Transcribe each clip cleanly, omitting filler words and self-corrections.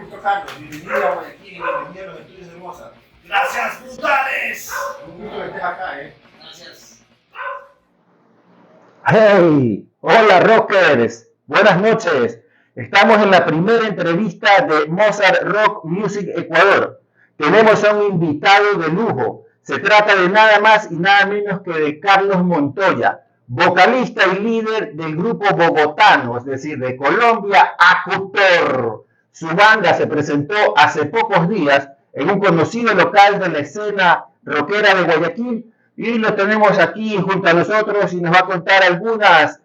gusto, Carlos. Bienvenido a Guayaquil y bienvenido a los estudios de Mozart. ¡Gracias, brutales! Un gusto que estés acá, Gracias. ¡Hey! Hola, rockers. Buenas noches. Estamos en la primera entrevista de Mozart Rock Music Ecuador. Tenemos a un invitado de lujo. Se trata de nada más y nada menos que de Carlos Montoya, vocalista y líder del grupo bogotano, es decir, de Colombia, Acutor. Su banda se presentó hace pocos días en un conocido local de la escena rockera de Guayaquil y lo tenemos aquí junto a nosotros y nos va a contar algunas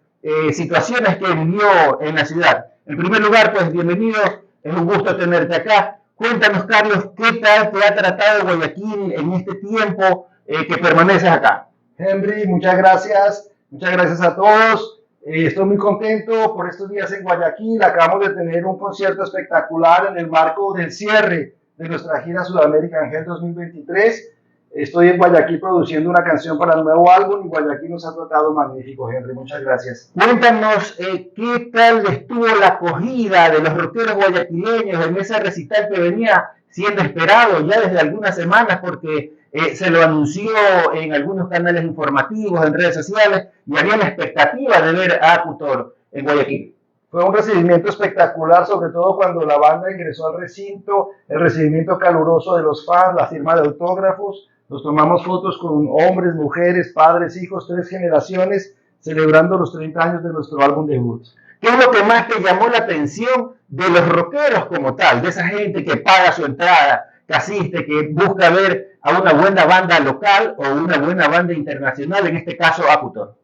situaciones que vivió en la ciudad. En primer lugar, pues bienvenido, es un gusto tenerte acá. Cuéntanos, Carlos, ¿qué tal te ha tratado Guayaquil en este tiempo que permaneces acá? Henry, muchas gracias a todos. Estoy muy contento por estos días en Guayaquil. Acabamos de tener un concierto espectacular en el marco del cierre de nuestra gira Sudamérica Angel 2023. Estoy en Guayaquil produciendo una canción para el nuevo álbum y Guayaquil nos ha tratado magnífico, Henry. Muchas gracias. Cuéntanos qué tal estuvo la acogida de los rockeros guayaquileños en ese recital que venía siendo esperado ya desde algunas semanas porque se lo anunció en algunos canales informativos, en redes sociales y había la expectativa de ver a Acutor en Guayaquil. Fue un recibimiento espectacular, sobre todo cuando la banda ingresó al recinto, el recibimiento caluroso de los fans, la firma de autógrafos. Nos tomamos fotos con hombres, mujeres, padres, hijos, 3 generaciones, celebrando los 30 años de nuestro álbum debut. ¿Qué es lo que más te llamó la atención de los rockeros como tal, de esa gente que paga su entrada, que asiste, que busca ver a una buena banda local o una buena banda internacional, en este caso Acutor?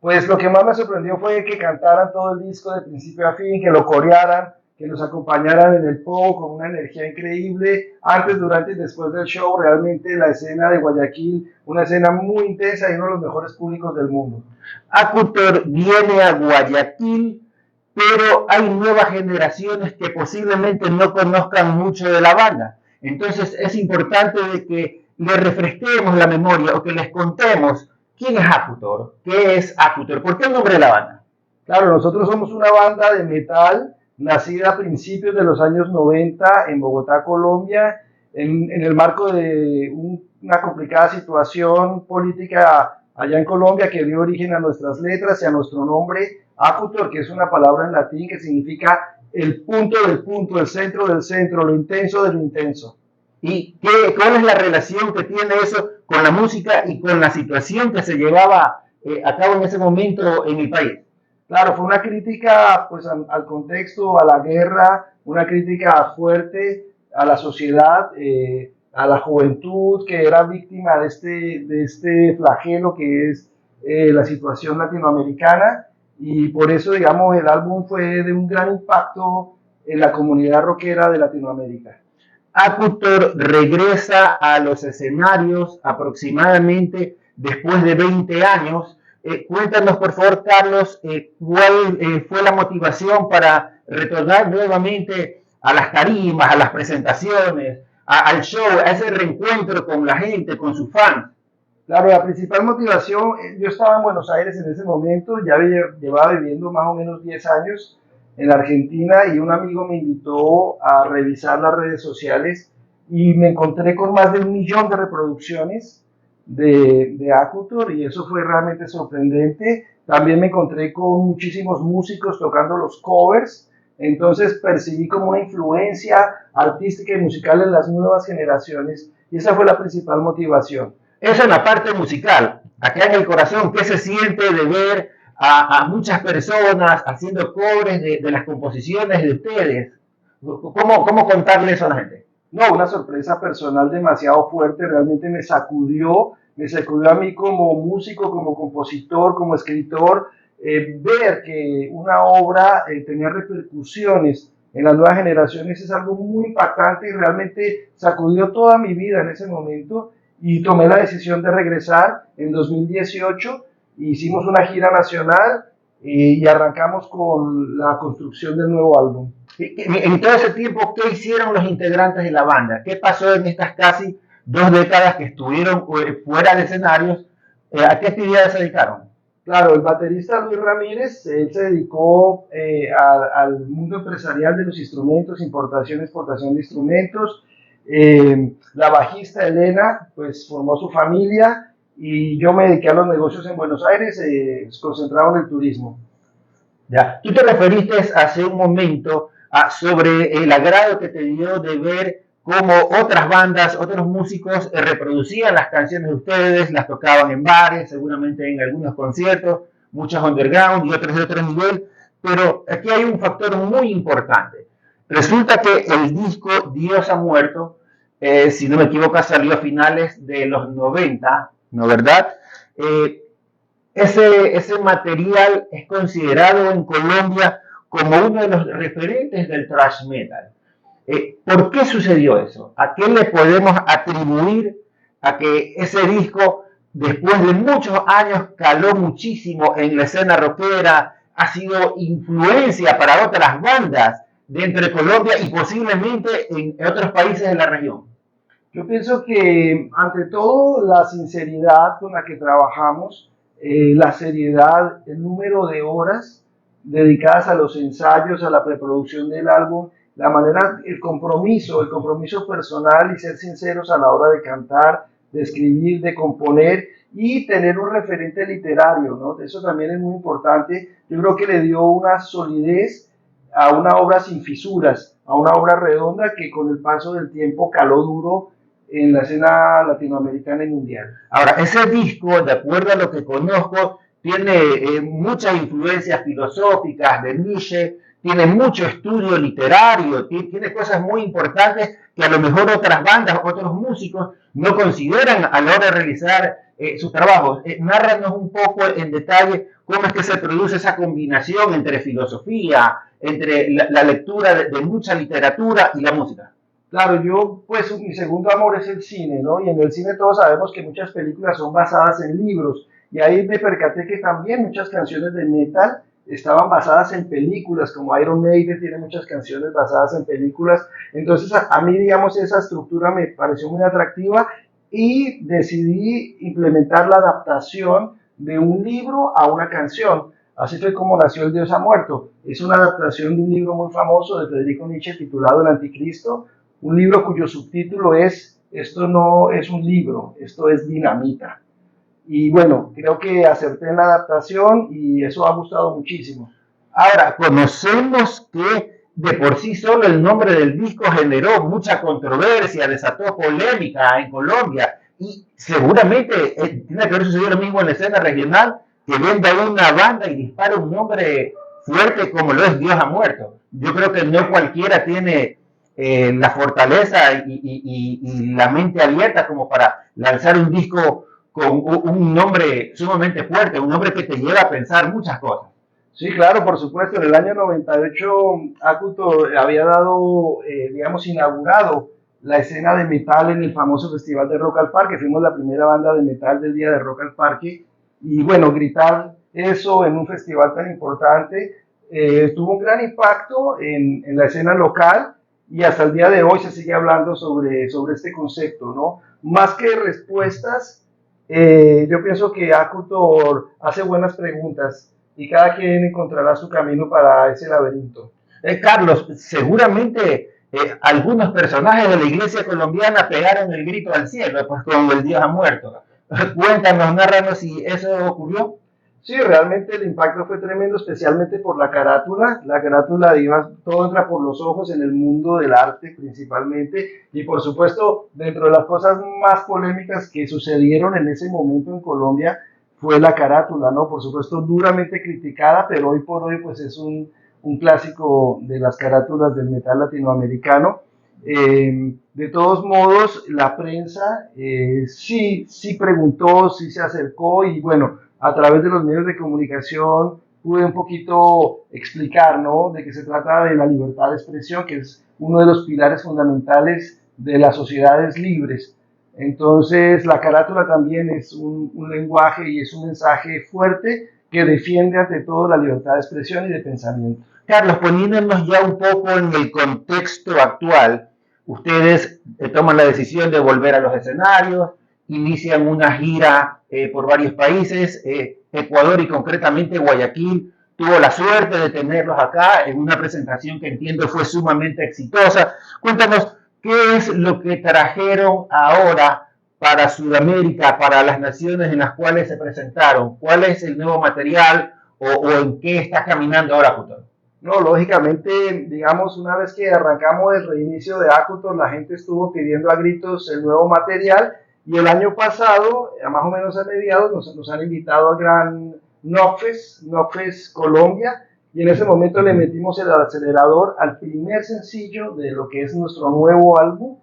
Pues lo que más me sorprendió fue que cantaran todo el disco de principio a fin, que lo corearan, que nos acompañaran en el pop con una energía increíble, antes, durante y después del show. Realmente la escena de Guayaquil, una escena muy intensa y uno de los mejores públicos del mundo. Acutor viene a Guayaquil, pero hay nuevas generaciones que posiblemente no conozcan mucho de la banda. Entonces es importante de que le refresquemos la memoria o que les contemos quién es Acutor, qué es Acutor, por qué el nombre de la banda. Claro, nosotros somos una banda de metal nacida a principios de los años 90 en Bogotá, Colombia, en el marco de una complicada situación política allá en Colombia que dio origen a nuestras letras y a nuestro nombre, Acutor, que es una palabra en latín que significa el punto del punto, el centro del centro, lo intenso de lo intenso. ¿Y cuál es la relación que tiene eso con la música y con la situación que se llevaba a cabo en ese momento en el país? Claro, fue una crítica pues, al contexto, a la guerra, una crítica fuerte a la sociedad, a la juventud que era víctima de este flagelo que es la situación latinoamericana, y por eso, digamos, el álbum fue de un gran impacto en la comunidad rockera de Latinoamérica. Acutor regresa a los escenarios aproximadamente después de 20 años. Cuéntanos, por favor, Carlos, cuál fue la motivación para retornar nuevamente a las tarimas, a las presentaciones, al show, a ese reencuentro con la gente, con sus fans. Claro, la principal motivación, yo estaba en Buenos Aires en ese momento, ya llevaba viviendo más o menos 10 años en Argentina y un amigo me invitó a revisar las redes sociales y me encontré con más de 1 millón de reproducciones de Acutor y eso fue realmente sorprendente. También me encontré con muchísimos músicos tocando los covers, entonces percibí como una influencia artística y musical en las nuevas generaciones y esa fue la principal motivación. Eso en la parte musical, acá en el corazón, ¿qué se siente de ver a muchas personas haciendo covers de las composiciones de ustedes? ¿Cómo contarle eso a la gente? No, una sorpresa personal demasiado fuerte, realmente me sacudió a mí como músico, como compositor, como escritor, ver que una obra tenía repercusiones en las nuevas generaciones es algo muy impactante y realmente sacudió toda mi vida en ese momento y tomé la decisión de regresar en 2018, hicimos una gira nacional y arrancamos con la construcción del nuevo álbum. En todo ese tiempo, ¿qué hicieron los integrantes de la banda? ¿Qué pasó en estas casi 2 décadas que estuvieron fuera de escenarios? ¿A qué actividades se dedicaron? Claro, el baterista Luis Ramírez, él se dedicó al mundo empresarial de los instrumentos, importación, exportación de instrumentos. La bajista Elena, pues formó su familia y yo me dediqué a los negocios en Buenos Aires, concentrado en el turismo. Ya. Tú te referiste hace un momento sobre el agrado que te dio de ver cómo otras bandas, otros músicos reproducían las canciones de ustedes, las tocaban en bares, seguramente en algunos conciertos, muchos underground y otros de otro nivel, pero aquí hay un factor muy importante. Resulta que el disco Dios ha muerto, si no me equivoco, salió a finales de los 90, ¿no verdad? Ese material es considerado en Colombia como uno de los referentes del thrash metal. ¿Por qué sucedió eso? ¿A qué le podemos atribuir a que ese disco, después de muchos años, caló muchísimo en la escena rockera, ha sido influencia para otras bandas dentro de Colombia y posiblemente en otros países de la región? Yo pienso que, ante todo, la sinceridad con la que trabajamos, la seriedad, el número de horas dedicadas a los ensayos, a la preproducción del álbum, la manera, el compromiso personal y ser sinceros a la hora de cantar, de escribir, de componer y tener un referente literario, ¿no? Eso también es muy importante. Yo creo que le dio una solidez a una obra sin fisuras, a una obra redonda que con el paso del tiempo caló duro en la escena latinoamericana y mundial. Ahora, ese disco, de acuerdo a lo que conozco, tiene muchas influencias filosóficas de Nietzsche, tiene mucho estudio literario, tiene cosas muy importantes que a lo mejor otras bandas, otros músicos no consideran a la hora de realizar sus trabajos. Nárranos un poco en detalle cómo es que se produce esa combinación entre filosofía, entre la lectura de mucha literatura y la música. Claro, yo, pues mi segundo amor es el cine, ¿no? Y en el cine todos sabemos que muchas películas son basadas en libros. Y ahí me percaté que también muchas canciones de metal estaban basadas en películas, como Iron Maiden tiene muchas canciones basadas en películas. Entonces a mí, digamos, esa estructura me pareció muy atractiva y decidí implementar la adaptación de un libro a una canción. Así fue como nació El Dios ha muerto. Es una adaptación de un libro muy famoso de Friedrich Nietzsche titulado El Anticristo, un libro cuyo subtítulo es "Esto no es un libro, esto es dinamita". Y bueno, creo que acerté en la adaptación y eso ha gustado muchísimo. Ahora, conocemos que de por sí solo el nombre del disco generó mucha controversia, desató polémica en Colombia y seguramente tiene que haber sucedido lo mismo en la escena regional, que venga una banda y dispara un nombre fuerte como lo es Dios ha muerto. Yo creo que no cualquiera tiene la fortaleza y la mente abierta como para lanzar un disco con un nombre sumamente fuerte, un nombre que te lleva a pensar muchas cosas. Sí, claro, por supuesto. En el año 98, Acuto había dado, digamos, inaugurado la escena de metal en el famoso Festival de Rock al Parque. Fuimos la primera banda de metal del día de Rock al Parque. Y bueno, gritar eso en un festival tan importante tuvo un gran impacto en la escena local. Y hasta el día de hoy se sigue hablando sobre este concepto, ¿no? Más que respuestas, yo pienso que Acutor hace buenas preguntas y cada quien encontrará su camino para ese laberinto. Carlos, seguramente algunos personajes de la iglesia colombiana pegaron el grito al cielo, pues con El Dios ha muerto. Cuéntanos, nárranos si eso ocurrió. Sí, realmente el impacto fue tremendo, especialmente por la carátula. La carátula, digamos, todo entra por los ojos en el mundo del arte principalmente. Y por supuesto, dentro de las cosas más polémicas que sucedieron en ese momento en Colombia, fue la carátula, ¿no? Por supuesto, duramente criticada, pero hoy por hoy pues es un clásico de las carátulas del metal latinoamericano. De todos modos, la prensa sí preguntó, sí se acercó y bueno, a través de los medios de comunicación pude un poquito explicar, ¿no?, de que se trata de la libertad de expresión, que es uno de los pilares fundamentales de las sociedades libres. Entonces, la carátula también es un lenguaje y es un mensaje fuerte que defiende ante todo la libertad de expresión y de pensamiento. Carlos, poniéndonos ya un poco en el contexto actual, ustedes toman la decisión de volver a los escenarios, inician una gira por varios países. Ecuador y concretamente Guayaquil tuvo la suerte de tenerlos acá en una presentación que entiendo fue sumamente exitosa. Cuéntanos, ¿qué es lo que trajeron ahora para Sudamérica, para las naciones en las cuales se presentaron? ¿Cuál es el nuevo material o en qué está caminando ahora Acutor? No, lógicamente, digamos, una vez que arrancamos el reinicio de Acutor, la gente estuvo pidiendo a gritos el nuevo material y el año pasado, más o menos a mediados, nos han invitado al gran Knockfest Colombia, y en ese momento le metimos el acelerador al primer sencillo de lo que es nuestro nuevo álbum,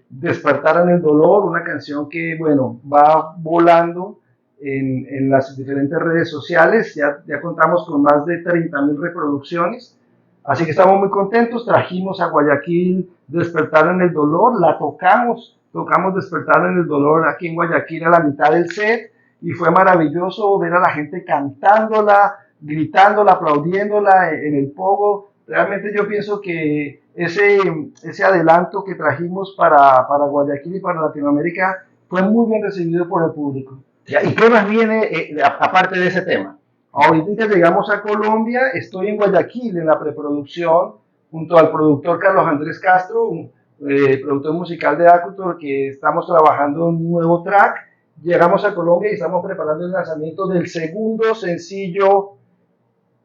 Despertar en el Dolor, una canción que, bueno, va volando en las diferentes redes sociales. Ya contamos con más de 30.000 reproducciones, así que estamos muy contentos. Trajimos a Guayaquil Despertar en el Dolor, la tocamos Despertar en el Dolor aquí en Guayaquil a la mitad del set, y fue maravilloso ver a la gente cantándola, gritándola, aplaudiéndola en el pogo. Realmente yo pienso que ese adelanto que trajimos para Guayaquil y para Latinoamérica fue muy bien recibido por el público. ¿Y qué más viene aparte de ese tema? Ahorita llegamos a Colombia, estoy en Guayaquil en la preproducción junto al productor Carlos Andrés Castro, productor musical de Acutor, que estamos trabajando en un nuevo track. Llegamos a Colombia y estamos preparando el lanzamiento del segundo sencillo,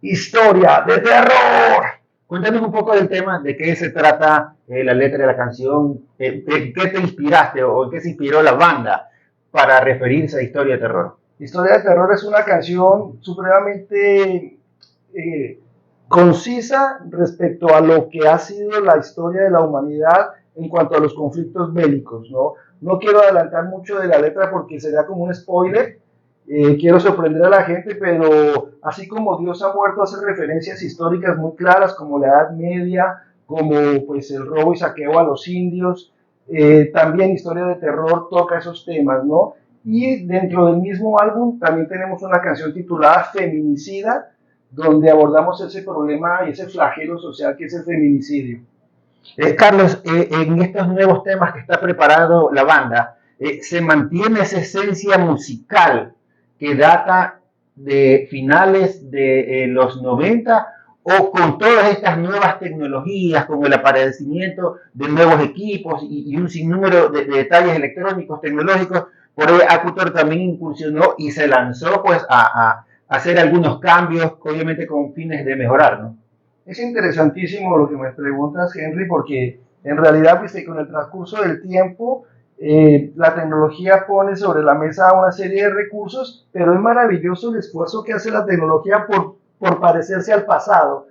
Historia de Terror. Cuéntanos un poco del tema, de qué se trata la letra de la canción, ¿qué te inspiraste o en qué se inspiró la banda para referirse a Historia de Terror? Historia de Terror es una canción supremamente concisa respecto a lo que ha sido la historia de la humanidad en cuanto a los conflictos bélicos, ¿no? No quiero adelantar mucho de la letra porque sería como un spoiler. Quiero sorprender a la gente, pero así como Dios ha muerto, hace referencias históricas muy claras como la Edad Media, como pues el robo y saqueo a los indios. También Historia de Terror toca esos temas, ¿no? Y dentro del mismo álbum también tenemos una canción titulada Feminicida, donde abordamos ese problema y ese flagelo social que es el feminicidio. Carlos, en estos nuevos temas que está preparando la banda, ¿se mantiene esa esencia musical que data de finales de los 90 o con todas estas nuevas tecnologías, con el aparecimiento de nuevos equipos y un sinnúmero de detalles electrónicos, tecnológicos? Por ahí Acutor también incursionó y se lanzó pues a hacer algunos cambios, obviamente con fines de mejorar, ¿no? Es interesantísimo lo que me preguntas, Henry, porque en realidad, pues, con el transcurso del tiempo, la tecnología pone sobre la mesa una serie de recursos, pero es maravilloso el esfuerzo que hace la tecnología por parecerse al pasado.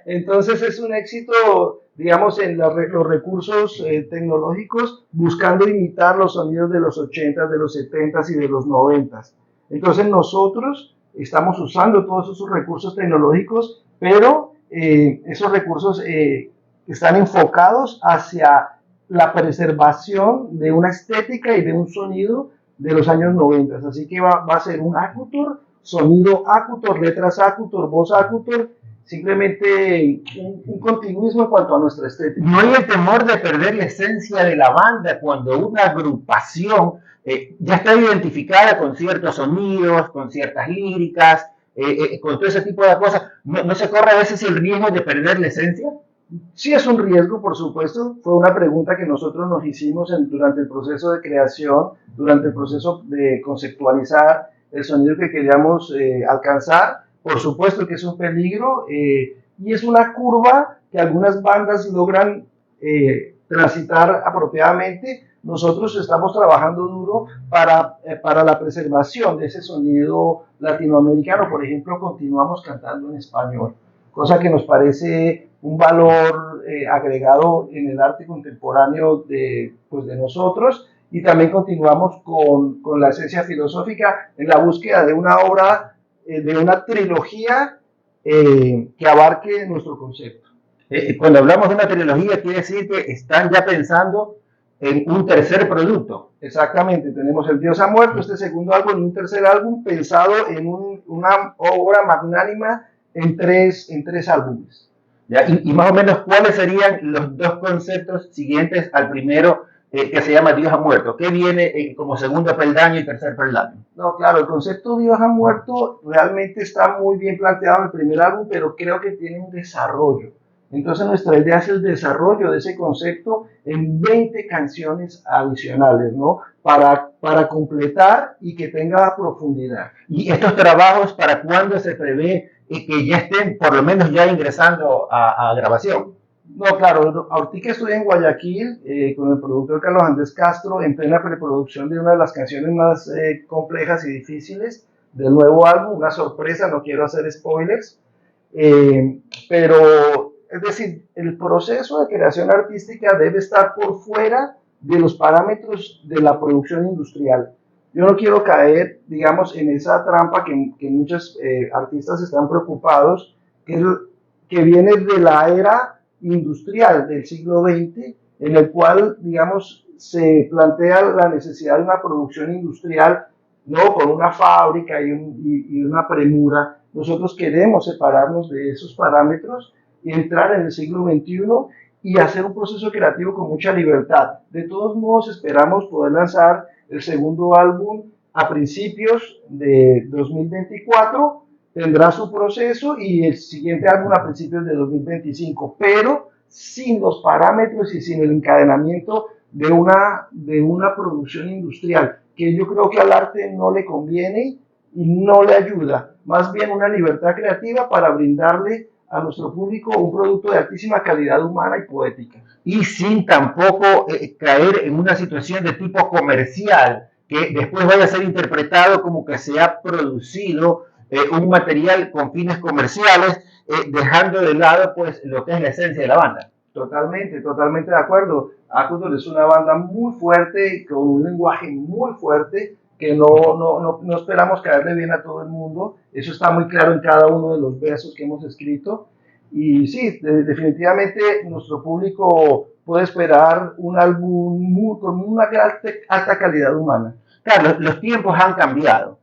Entonces es un éxito, digamos, en los recursos tecnológicos, buscando imitar los sonidos de los 80s, de los 70s y de los 90s. Entonces nosotros estamos usando todos esos recursos tecnológicos, pero esos recursos están enfocados hacia la preservación de una estética y de un sonido de los años 90. Así que va a ser un Acutor, sonido Acutor, letras Acutor, voz Acutor, simplemente un continuismo en cuanto a nuestra estética. No hay el temor de perder la esencia de la banda cuando una agrupación ya está identificada con ciertos sonidos, con ciertas líricas, con todo ese tipo de cosas. ¿No se corre a veces el riesgo de perder la esencia? Sí, es un riesgo, por supuesto. Fue una pregunta que nosotros nos hicimos durante el proceso de creación, durante el proceso de conceptualizar el sonido que queríamos alcanzar. Por supuesto que es un peligro y es una curva que algunas bandas logran transitar apropiadamente. Nosotros estamos trabajando duro para la preservación de ese sonido latinoamericano. Por ejemplo, continuamos cantando en español, cosa que nos parece un valor agregado en el arte contemporáneo de nosotros, y también continuamos con la esencia filosófica en la búsqueda de una obra, de una trilogía que abarque nuestro concepto. Cuando hablamos de una trilogía, quiere decir que están ya pensando en un tercer producto. Exactamente, tenemos El Dios ha muerto, este segundo álbum, y un tercer álbum pensado en una obra magnánima en tres álbumes. ¿Ya? Y más o menos, ¿cuáles serían los dos conceptos siguientes al primero que se llama Dios ha muerto. ¿Qué viene como segundo peldaño y tercer peldaño? No, claro, el concepto Dios ha muerto realmente está muy bien planteado en el primer álbum, pero creo que tiene un desarrollo. Entonces nuestra idea es el desarrollo de ese concepto en 20 canciones adicionales, ¿no? Para completar y que tenga profundidad. ¿Y estos trabajos para cuándo se prevé que ya estén por lo menos ya ingresando a grabación? No, claro, ahorita estoy en Guayaquil con el productor Carlos Andrés Castro en plena preproducción de una de las canciones más complejas y difíciles del nuevo álbum, una sorpresa, no quiero hacer spoilers, pero es decir, el proceso de creación artística debe estar por fuera de los parámetros de la producción industrial. Yo no quiero caer, digamos, en esa trampa que muchos artistas están preocupados, que viene de la era industrial del siglo XX, en el cual, digamos, se plantea la necesidad de una producción industrial, no con una fábrica y una premura. Nosotros queremos separarnos de esos parámetros y entrar en el siglo XXI y hacer un proceso creativo con mucha libertad. De todos modos, esperamos poder lanzar el segundo álbum a principios de 2024, tendrá su proceso y el siguiente álbum a principios de 2025, pero sin los parámetros y sin el encadenamiento de una producción industrial, que yo creo que al arte no le conviene y no le ayuda, más bien una libertad creativa para brindarle a nuestro público un producto de altísima calidad humana y poética. Y sin tampoco caer en una situación de tipo comercial, que después vaya a ser interpretado como que se ha producido un material con fines comerciales, dejando de lado pues lo que es la esencia de la banda. Totalmente, totalmente de acuerdo. Acudor es una banda muy fuerte, con un lenguaje muy fuerte, que no esperamos caerle bien a todo el mundo. Eso está muy claro en cada uno de los versos que hemos escrito. Y sí, definitivamente nuestro público puede esperar un álbum con una alta calidad humana. Claro, los tiempos han cambiado.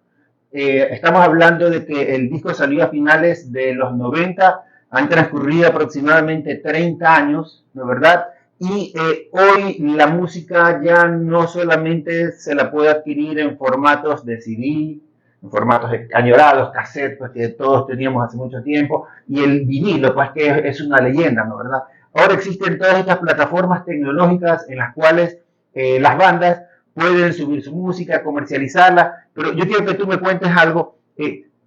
Estamos hablando de que el disco salió a finales de los 90, han transcurrido aproximadamente 30 años, ¿no es verdad? Y hoy la música ya no solamente se la puede adquirir en formatos de CD, en formatos añorados, cassette, pues que todos teníamos hace mucho tiempo, y el vinilo, pues que es una leyenda, ¿no es verdad? Ahora existen todas estas plataformas tecnológicas en las cuales las bandas pueden subir su música, comercializarla, pero yo quiero que tú me cuentes algo,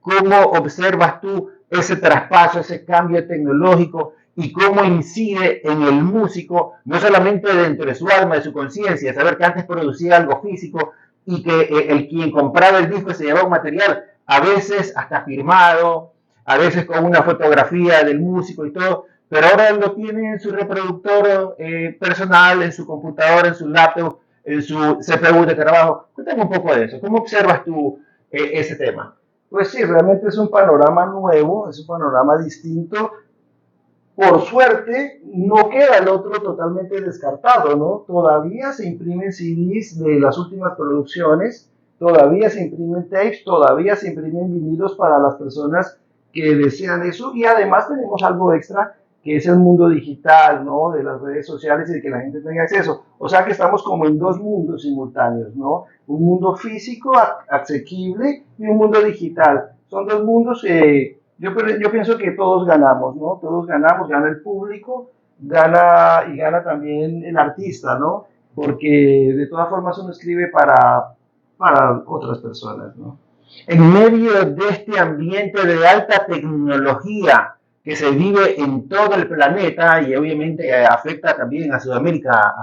¿cómo observas tú ese traspaso, ese cambio tecnológico y cómo incide en el músico, no solamente dentro de su alma, de su conciencia, saber que antes producía algo físico y que el quien compraba el disco se llevaba un material, a veces hasta firmado, a veces con una fotografía del músico y todo, pero ahora lo tiene en su reproductor personal, en su computadora, en su laptop, en su CPU de trabajo. Cuéntame un poco de eso. ¿Cómo observas tú ese tema? Pues sí, realmente es un panorama nuevo, es un panorama distinto. Por suerte, no queda el otro totalmente descartado, ¿no? Todavía se imprimen CDs de las últimas producciones, todavía se imprimen tapes, todavía se imprimen vinilos para las personas que desean eso, y además tenemos algo extra, que es el mundo digital, ¿no? De las redes sociales y de que la gente tenga acceso. O sea que estamos como en dos mundos simultáneos, ¿no? Un mundo físico, asequible, y un mundo digital. Son dos mundos que yo pienso que todos ganamos, ¿no? Todos ganamos, gana el público, gana y gana también el artista, ¿no? Porque de todas formas uno escribe para otras personas, ¿no? En medio de este ambiente de alta tecnología que se vive en todo el planeta y obviamente afecta también a Sudamérica,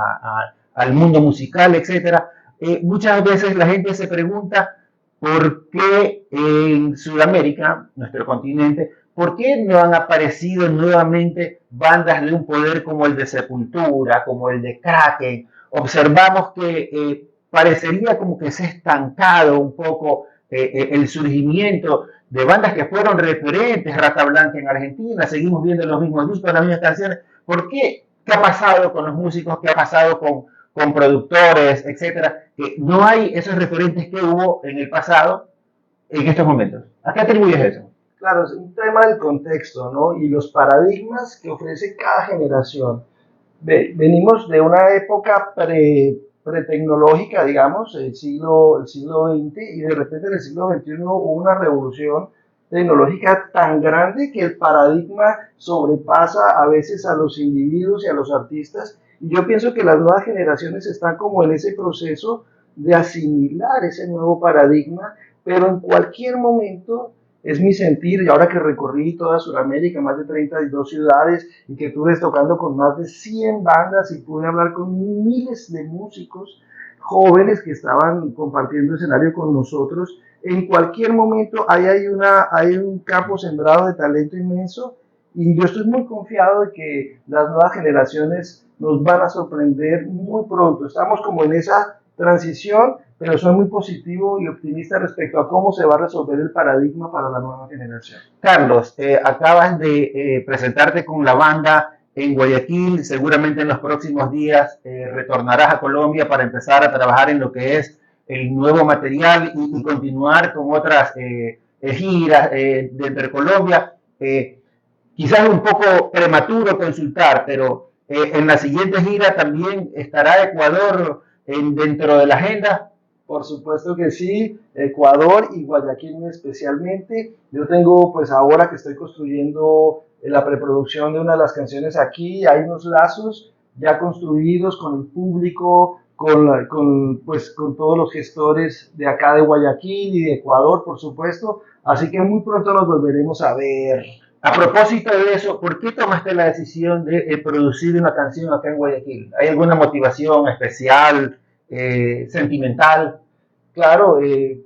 al mundo musical, etcétera, muchas veces la gente se pregunta por qué en Sudamérica, nuestro continente, por qué no han aparecido nuevamente bandas de un poder como el de Sepultura, como el de Kraken. Observamos que parecería como que se ha estancado un poco el surgimiento de bandas que fueron referentes, Rata Blanca en Argentina, seguimos viendo los mismos discos, las mismas canciones. ¿Por qué? ¿Qué ha pasado con los músicos? ¿Qué ha pasado con productores, etcétera? Que no hay esos referentes que hubo en el pasado en estos momentos. ¿A qué atribuyes eso? Claro, es un tema del contexto, ¿no? Y los paradigmas que ofrece cada generación. venimos de una época pretecnológica, digamos, el siglo XX, y de repente en el siglo XXI hubo una revolución tecnológica tan grande que el paradigma sobrepasa a veces a los individuos y a los artistas. Y yo pienso que las nuevas generaciones están como en ese proceso de asimilar ese nuevo paradigma, pero en cualquier momento es mi sentir, y ahora que recorrí toda Sudamérica, más de 32 ciudades, y que estuve tocando con más de 100 bandas y pude hablar con miles de músicos jóvenes que estaban compartiendo escenario con nosotros, en cualquier momento hay un campo sembrado de talento inmenso, y yo estoy muy confiado de que las nuevas generaciones nos van a sorprender muy pronto. Estamos como en esa transición, pero soy muy positivo y optimista respecto a cómo se va a resolver el paradigma para la nueva generación. Carlos, acabas de presentarte con la banda en Guayaquil, seguramente en los próximos días retornarás a Colombia para empezar a trabajar en lo que es el nuevo material y continuar con otras giras dentro de Colombia. Quizás un poco prematuro consultar, pero en la siguiente gira también estará Ecuador dentro de la agenda. Por supuesto que sí, Ecuador y Guayaquil especialmente. Yo tengo, pues ahora que estoy construyendo la preproducción de una de las canciones aquí, hay unos lazos ya construidos con el público, con todos los gestores de acá de Guayaquil y de Ecuador, por supuesto. Así que muy pronto nos volveremos a ver. A propósito de eso, ¿por qué tomaste la decisión de producir una canción acá en Guayaquil? ¿Hay alguna motivación especial, sentimental? Claro,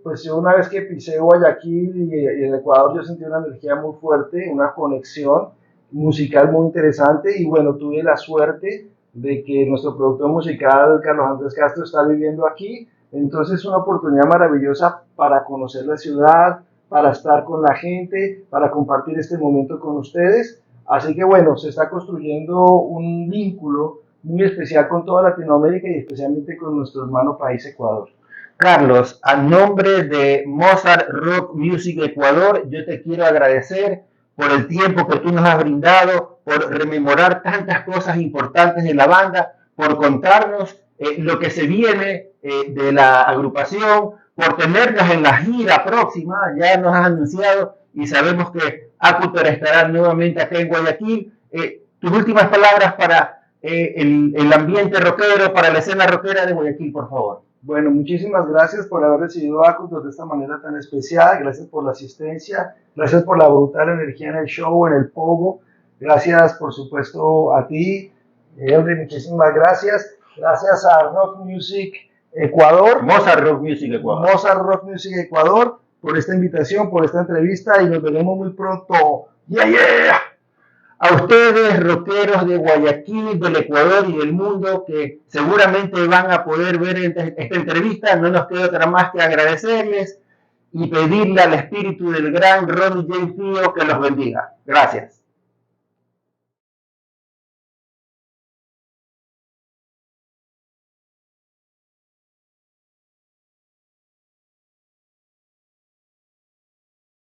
pues yo una vez que pisé Guayaquil y el Ecuador, yo sentí una energía muy fuerte, una conexión musical muy interesante, y bueno, tuve la suerte de que nuestro productor musical, Carlos Andrés Castro, está viviendo aquí. Entonces es una oportunidad maravillosa para conocer la ciudad, para estar con la gente, para compartir este momento con ustedes. Así que bueno, se está construyendo un vínculo muy especial con toda Latinoamérica y especialmente con nuestro hermano país Ecuador. Carlos, a nombre de Mozart Rock Music Ecuador, yo te quiero agradecer por el tiempo que tú nos has brindado, por rememorar tantas cosas importantes de la banda, por contarnos lo que se viene de la agrupación, por tenernos en la gira próxima. Ya nos has anunciado y sabemos que Acutor estará nuevamente acá en Guayaquil. Tus últimas palabras para el ambiente rockero, para la escena rockera de Guayaquil, por favor. Bueno, muchísimas gracias por haber recibido a Acutor de esta manera tan especial. Gracias por la asistencia, gracias por la brutal energía en el show, en el pogo. Gracias, por supuesto, a ti, Henry, muchísimas gracias. Gracias a Rock Music Ecuador, Mozart Rock Music Ecuador. Mozart Rock Music Ecuador, por esta invitación, por esta entrevista, y nos veremos muy pronto. ¡Yeah, yeah! A ustedes, rockeros de Guayaquil, del Ecuador y del mundo, que seguramente van a poder ver esta entrevista, no nos queda otra más que agradecerles y pedirle al espíritu del gran Ronnie James Dio que los bendiga. Gracias.